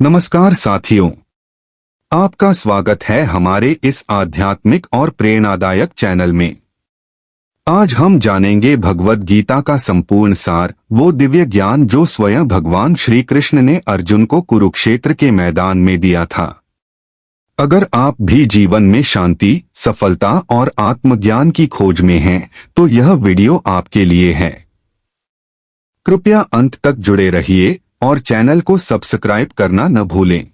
नमस्कार साथियों, आपका स्वागत है हमारे इस आध्यात्मिक और प्रेरणादायक चैनल में। आज हम जानेंगे भगवद गीता का संपूर्ण सार, वो दिव्य ज्ञान जो स्वयं भगवान श्री कृष्ण ने अर्जुन को कुरुक्षेत्र के मैदान में दिया था। अगर आप भी जीवन में शांति, सफलता और आत्मज्ञान की खोज में हैं, तो यह वीडियो आपके लिए है। कृपया अंत तक जुड़े रहिए और चैनल को सब्सक्राइब करना न भूलें।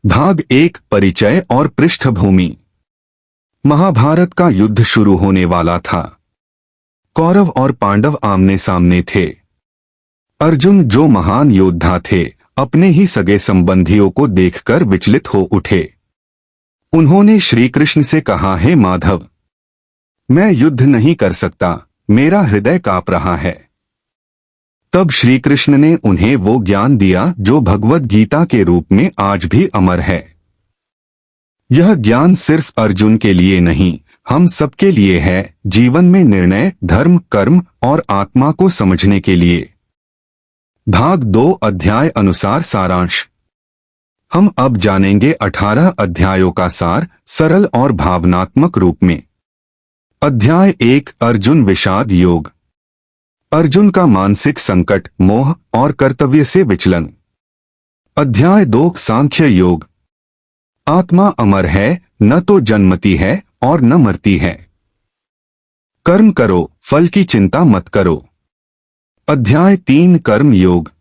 भाग 1, परिचय और पृष्ठभूमि। महाभारत का युद्ध शुरू होने वाला था। कौरव और पांडव आमने सामने थे। अर्जुन, जो महान योद्धा थे, अपने ही सगे संबंधियों को देखकर विचलित हो उठे। उन्होंने श्री कृष्ण से कहा, हे माधव, मैं युद्ध नहीं कर सकता, मेरा हृदय कांप रहा है। तब श्री कृष्ण ने उन्हें वो ज्ञान दिया जो भगवद गीता के रूप में आज भी अमर है। यह ज्ञान सिर्फ अर्जुन के लिए नहीं, हम सबके लिए है, जीवन में निर्णय, धर्म, कर्म और आत्मा को समझने के लिए। भाग 2, अध्याय अनुसार सारांश। हम अब जानेंगे 18 अध्यायों का सार, सरल और भावनात्मक रूप में। अध्याय 1, अर्जुन विषाद योग। अर्जुन का मानसिक संकट, मोह और कर्तव्य से विचलन। अध्याय 2, सांख्य योग। आत्मा अमर है, न तो जन्मती है और न मरती है। कर्म करो, फल की चिंता मत करो। अध्याय 3, कर्म योग।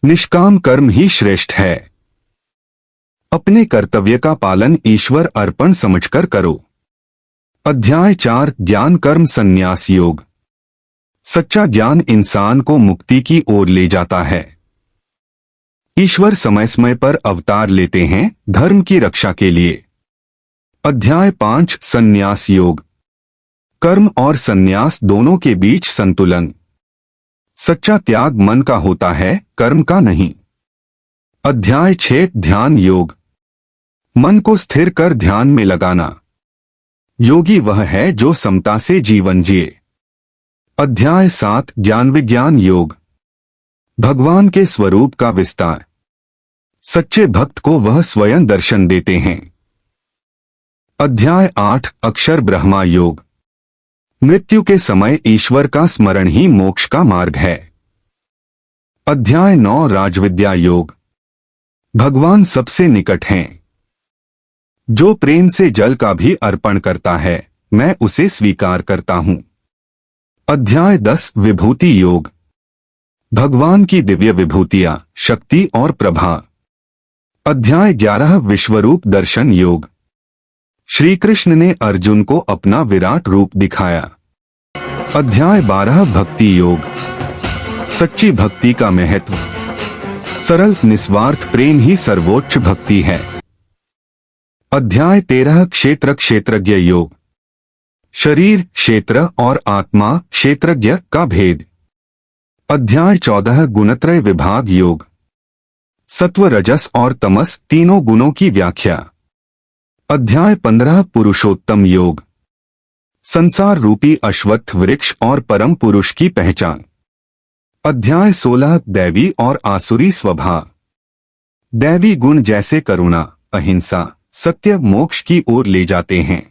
निष्काम कर्म ही श्रेष्ठ है। अपने कर्तव्य का पालन ईश्वर अर्पण समझकर करो। अध्याय 4, ज्ञान कर्म संन्यास योग। सच्चा ज्ञान इंसान को मुक्ति की ओर ले जाता है। ईश्वर समय समय पर अवतार लेते हैं, धर्म की रक्षा के लिए। अध्याय 5, संन्यास योग। कर्म और संन्यास दोनों के बीच संतुलन। सच्चा त्याग मन का होता है, कर्म का नहीं। अध्याय 6, ध्यान योग। मन को स्थिर कर ध्यान में लगाना। योगी वह है जो समता से जीवन जिए। अध्याय 7, ज्ञान विज्ञान योग। भगवान के स्वरूप का विस्तार। सच्चे भक्त को वह स्वयं दर्शन देते हैं। अध्याय 8, अक्षर ब्रह्मा योग। मृत्यु के समय ईश्वर का स्मरण ही मोक्ष का मार्ग है। अध्याय 9, राजविद्या योग। भगवान सबसे निकट हैं। जो प्रेम से जल का भी अर्पण करता है, मैं उसे स्वीकार करता हूं। अध्याय 10, विभूति योग। भगवान की दिव्य विभूतियां, शक्ति और प्रभा। अध्याय 11, विश्वरूप दर्शन योग। श्री कृष्ण ने अर्जुन को अपना विराट रूप दिखाया। अध्याय 12, भक्ति योग। सच्ची भक्ति का महत्व। सरल निस्वार्थ प्रेम ही सर्वोच्च भक्ति है। अध्याय 13, क्षेत्र क्षेत्रज्ञ योग। शरीर, क्षेत्र और आत्मा क्षेत्रज्ञ का भेद। अध्याय 14, गुणत्रय विभाग योग। सत्व, रजस और तमस तीनों गुणों की व्याख्या। अध्याय 15, पुरुषोत्तम योग। संसार रूपी अश्वत्थ वृक्ष और परम पुरुष की पहचान। अध्याय 16, दैवी और आसुरी स्वभाव। दैवी गुण जैसे करुणा, अहिंसा, सत्य मोक्ष की ओर ले जाते हैं।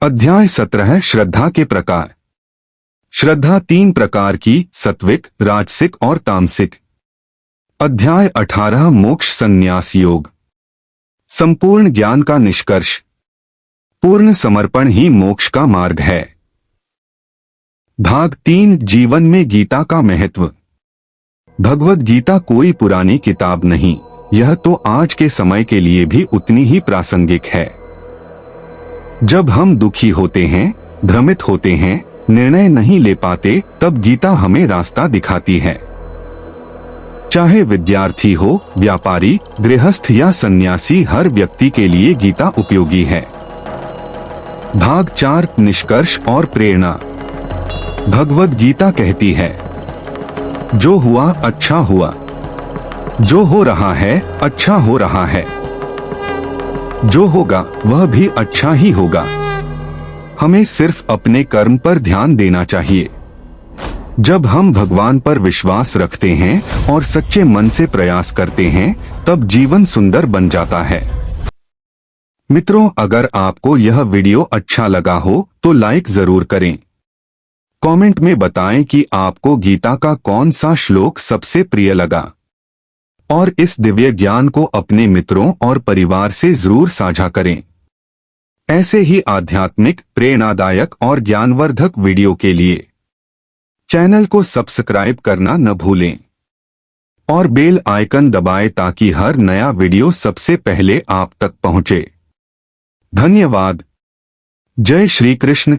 अध्याय 17, श्रद्धा के प्रकार। श्रद्धा 3 प्रकार की, सात्विक, राजसिक और तामसिक। अध्याय 18, मोक्ष संन्यास योग। संपूर्ण ज्ञान का निष्कर्ष। पूर्ण समर्पण ही मोक्ष का मार्ग है। भाग 3, जीवन में गीता का महत्व। भगवद गीता कोई पुरानी किताब नहीं, यह तो आज के समय के लिए भी उतनी ही प्रासंगिक है। जब हम दुखी होते हैं, भ्रमित होते हैं, निर्णय नहीं ले पाते, तब गीता हमें रास्ता दिखाती है। चाहे विद्यार्थी हो, व्यापारी, गृहस्थ या सन्यासी, हर व्यक्ति के लिए गीता उपयोगी है। भाग 4, निष्कर्ष और प्रेरणा। भगवद गीता कहती है, जो हुआ अच्छा हुआ, जो हो रहा है अच्छा हो रहा है, जो होगा वह भी अच्छा ही होगा। हमें सिर्फ अपने कर्म पर ध्यान देना चाहिए। जब हम भगवान पर विश्वास रखते हैं और सच्चे मन से प्रयास करते हैं, तब जीवन सुंदर बन जाता है। मित्रों, अगर आपको यह वीडियो अच्छा लगा हो तो लाइक जरूर करें। कमेंट में बताएं कि आपको गीता का कौन सा श्लोक सबसे प्रिय लगा, और इस दिव्य ज्ञान को अपने मित्रों और परिवार से जरूर साझा करें। ऐसे ही आध्यात्मिक, प्रेरणादायक और ज्ञानवर्धक वीडियो के लिए चैनल को सब्सक्राइब करना न भूलें और बेल आइकन दबाएं ताकि हर नया वीडियो सबसे पहले आप तक पहुंचे। धन्यवाद। जय श्री कृष्ण।